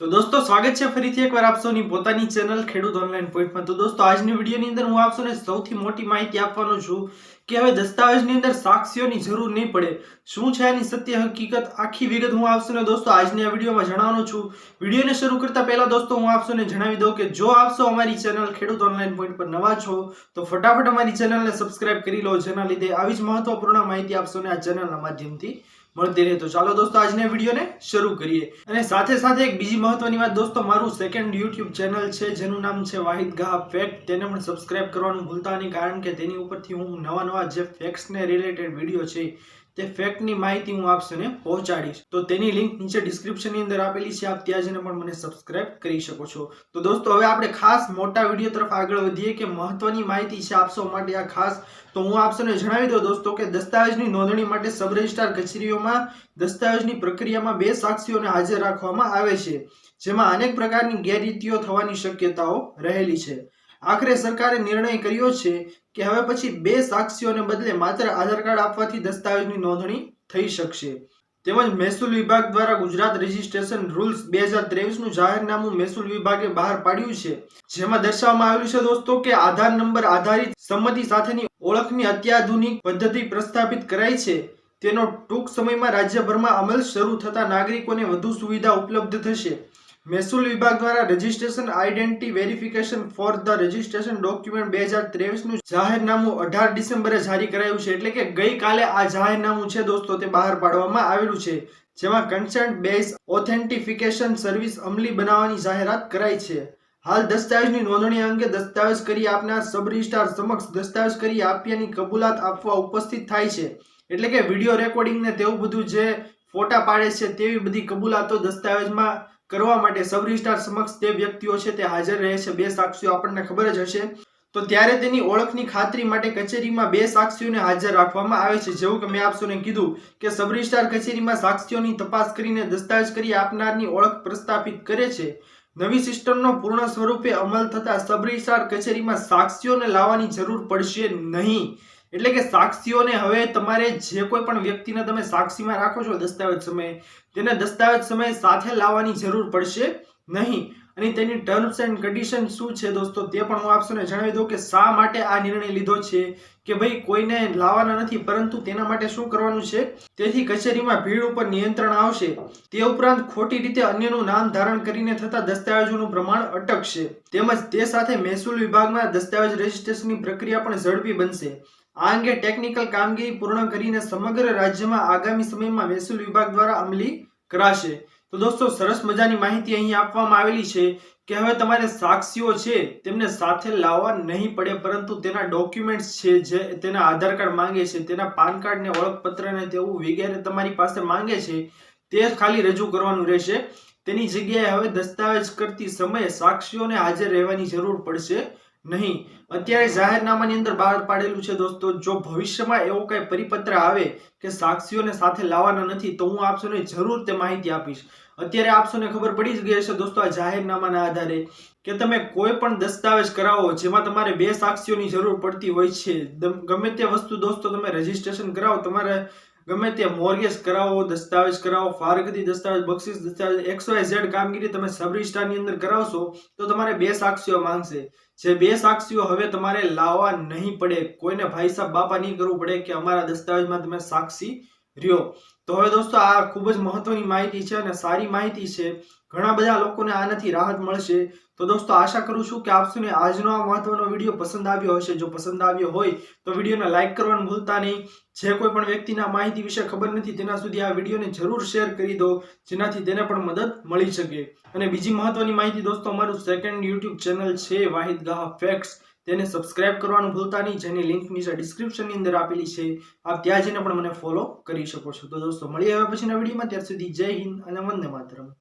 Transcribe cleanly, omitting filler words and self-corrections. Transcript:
તો દોસ્તો સ્વાગત છે ફરીથી એકવાર આપ સૌની પોતાની ચેનલ ખેડૂત ઓનલાઈન પોઈન્ટમાં। તો દોસ્તો આજની વિડીયોની અંદર હું આપ સૌને સૌથી મોટી માહિતી આપવાનો છું કે હવે દસ્તાવેજની અંદર સાક્ષીઓની જરૂર નહીં પડે। શું છે આની સત્ય હકીકત આખી વિગત હું આપ સૌને દોસ્તો આજની આ વિડીયોમાં જણાવવાનો છું। વિડીયોને શરૂ કરતા પહેલા દોસ્તો હું આપ સૌને જણાવી દઉં કે જો આપ સૌ અમારી ચેનલ ખેડૂત ઓનલાઈન પોઈન્ટ પર નવા છો તો ફટાફટ અમારી ચેનલને સબસ્ક્રાઇબ કરી લો, જેના લીધે આવી જ મહત્વપૂર્ણ માહિતી આપ સૌને આ ચેનલના માધ્યમથી મળતી રહે। તો ચાલો દોસ્તો આજના વિડીયોને શરૂ કરીએ। અને સાથે સાથે એક બીજી મહત્વની વાત દોસ્તો, મારું સેકન્ડ યુટ્યુબ ચેનલ છે જેનું નામ છે વાહિદ ગાહ ફેક્ટ, તેને પણ સબસ્ક્રાઇબ કરવાનું ભૂલતા નહીં, કારણ કે તેની ઉપરથી હું નવા જે ફેક્ટ્સને રિલેટેડ વિડીયો છે તે ફેક્ટની માહિતી હું આપ સૌને પહોંચાડીશ। તો તેની લિંક નીચે ડિસ્ક્રિપ્શનની અંદર આપેલી છે, આપ ત્યાં જઈને પણ મને સબસ્ક્રાઇબ કરી શકો છો। તો દોસ્તો હવે આપણે ખાસ મોટા વિડીયો તરફ આગળ વધીએ કે મહત્વની માહિતી છે આપ સૌ માટે આ ખાસ। તો હું આપ સૌને જણાવી દઉં દોસ્તો કે દસ્તાવેજની નોંધણી માટે સબ રજિસ્ટ્રાર કચેરીઓમાં દસ્તાવેજની પ્રક્રિયામાં બે સાક્ષીઓને હાજર રાખવામાં આવે છે, જેમાં અનેક પ્રકારની ગેરરીતિઓ થવાની શક્યતાઓ રહેલી છે। આખરે સરકારે નિર્ણય કર્યો છે કે હવે પછી બે સાક્ષીઓને બદલે માત્ર આધાર કાર્ડ આપવાથી દસ્તાવેજની નોંધણી થઈ શકશે। તેમજ મહેસૂલ વિભાગ દ્વારા ગુજરાત રજિસ્ટ્રેશન રૂલ્સ 2023 નું જાહેરનામું મહેસૂલ વિભાગે બહાર પાડ્યું છે, જેમાં દર્શાવવામાં આવ્યું છે દોસ્તો કે આધાર નંબર આધારિત સંમતિ સાથેની ઓળખની અત્યાધુનિક પદ્ધતિ પ્રસ્થાપિત કરાઈ છે, તેનો ટૂંક સમયમાં રાજ્યભરમાં અમલ શરૂ થતા નાગરિકોને વધુ સુવિધા ઉપલબ્ધ થશે। મહેસૂલ વિભાગ દ્વારા registration identity verification for the registration document 2023 નું જાહેરનામું 18 ડિસેમ્બરે જારી કરાયું છે, એટલે કે ગઈકાલે આ જાહેરનામું છે દોસ્તો તે બહાર પાડવામાં આવેલું છે, જેમાં કન્સેન્ટ બેઝ ઓથેન્ટિફિકેશન સર્વિસ અમલી બનાવવાની જાહેરાત કરાઈ છે। હાલ દસ્તાવેજની નોંધણી અંગે દસ્તાવેજ કરી આપનાર સબ રજિસ્ટ્રાર સમક્ષ દસ્તાવેજ કરી આપ્યાની કબૂલાત આપવા ઉપસ્થિત થાય છે, એટલે કે વિડીયો રેકોર્ડિંગ ને તેવું બધું જે ફોટા પાડે છે તેવી બધી કબૂલાતો દસ્તાવેજમાં કરવા માટે સબ રજિસ્ટ્રાર સમક્ષ તે વ્યક્તિઓ છે તે હાજર રહે છે। બે સાક્ષીઓ આપણને ખબર જ હશે। તો ત્યારે તેની ઓળખની ખાતરી માટે કચેરીમાં બે સાક્ષીઓને હાજર રાખવામાં આવે છે, જેવું કે મેં આપ સૌને કીધું કે સબ રજિસ્ટ્રાર કચેરીમાં સાક્ષીઓની તપાસ કરીને દસ્તાવેજ કરી આપનારની ઓળખ પ્રસ્થાપિત કરે છે। નવી સિસ્ટમનો પૂર્ણ સ્વરૂપે અમલ થતા સબ રજિસ્ટ્રાર કચેરીમાં સાક્ષીઓને લાવવાની જરૂર પડશે નહીં, એટલે કે સાક્ષીઓને હવે તમારે જે કોઈ પણ વ્યક્તિને તમે સાક્ષીમાં રાખો છો દસ્તાવેજ સમયે, તેને દસ્તાવેજ સમયે સાથે લાવવાની જરૂર પડશે નહીં। અને તેની ટર્મ્સ એન્ડ કન્ડિશન શું છે દોસ્તો તે પણ હું આપ સૌને જણાવી દઉં કે શા માટે આ નિર્ણય લીધો છે કે ભાઈ કોઈને લાવવાના નથી, પરંતુ તેના માટે શું કરવાનું છે, તેથી કચેરીમાં ભીડ ઉપર નિયંત્રણ આવશે। તે ઉપરાંત ખોટી રીતે અન્યનું નામ ધારણ કરીને થતા દસ્તાવેજોનું પ્રમાણ અટકશે, તેમજ તે સાથે મહેસૂલ વિભાગમાં દસ્તાવેજ રજિસ્ટ્રેશનની પ્રક્રિયા પણ ઝડપી બનશે। આ અંગે ટેકનિકલ કામગીરી પૂર્ણ કરીને સમગ્ર રાજ્યમાં આગામી સમયમાં મહેસૂલ વિભાગ દ્વારા અમલી કરાશે। તો દોસ્તો સરસ મજાની માહિતી અહીં આપવામાં આવેલી છે કે હવે તમારે સાક્ષીઓ છે તેમને સાથે લાવવા નહીં પડે, પરંતુ તેના ડોક્યુમેન્ટ્સ છે જે તેના આધાર કાર્ડ માંગે છે, તેના પાન કાર્ડ ને ઓળખપત્ર ને તેવું વગેરે તમારી પાસે માંગે છે તે ખાલી રજૂ કરવાનું રહેશે। તેની જગ્યાએ હવે દસ્તાવેજ કરતી સમયે સાક્ષીઓને હાજર રહેવાની જરૂર પડશે નહીં। અત્યારે જાહેરનામાની અંદર બહાર પાડેલું છે દોસ્તો, જો ભવિષ્યમાં એવો કઈ પરિપત્ર આવે કે સાક્ષીઓને સાથે લાવવાના નથી તો હું આપ સૌને જરૂર તે માહિતી આપીશ। અત્યારે આપ સૌને ખબર પડી જ ગઈ હશે દોસ્તો આ જાહેરનામાના આધારે કે તમે કોઈ પણ દસ્તાવેજ કરાવો જેમાં તમારે બે સાક્ષીઓની જરૂર પડતી હોય છે, ગમે તે વસ્તુ દોસ્તો તમે રજીસ્ટ્રેશન કરાવો, તમારે ગમે તે મોર્ગેજ કરાવો, દસ્તાવેજ કરાવો, ફારગતી દસ્તાવેજ, બક્ષિસ દસ્તાવેજ, XYZ કામગીરી તમે સબ રજિસ્ટ્રારની અંદર કરાવશો તો તમારે બે સાક્ષીઓ માંગશે, જે બે સાક્ષીઓ હવે તમારે લાવવા નહીં પડે, કોઈને ભાઈ સાહેબ બાપા નહીં કરવું પડે કે અમારા દસ્તાવેજમાં તમે સાક્ષી રહ્યો। તો હવે દોસ્તો આ ખૂબ જ મહત્વની માહિતી છે અને સારી માહિતી છે, ઘણા બધા લોકોને આનાથી રાહત મળશે। તો દોસ્તો આશા કરું છું કે આપ સૌને આજનો આ મહત્વનો વિડીયો પસંદ આવ્યો હશે। જો પસંદ આવ્યો હોય તો વિડીયોને લાઈક કરવાનું ભૂલતા નહીં। જે કોઈ પણ વ્યક્તિને આ માહિતી વિશે ખબર નથી તેના સુધી આ વિડીયોને જરૂર શેર કરી દો, જેનાથી તેને પણ મદદ મળી શકે। અને બીજી મહત્વની માહિતી દોસ્તો, અમારું સેકન્ડ યુટ્યુબ ચેનલ છે વાહિદ ગાહ ફેક્ટ્સ, તેને સબસ્ક્રાઇબ કરવાનું ભૂલતા નહીં, જેની લિંક નીચે ડિસ્ક્રિપ્શનની અંદર આપેલી છે, આપ ત્યાં જઈને પણ મને ફોલો કરી શકો છો। તો દોસ્તો મળીએ હવે પછીના વિડીયોમાં, ત્યાર સુધી જય હિન્દ અને વંદે માતરમ।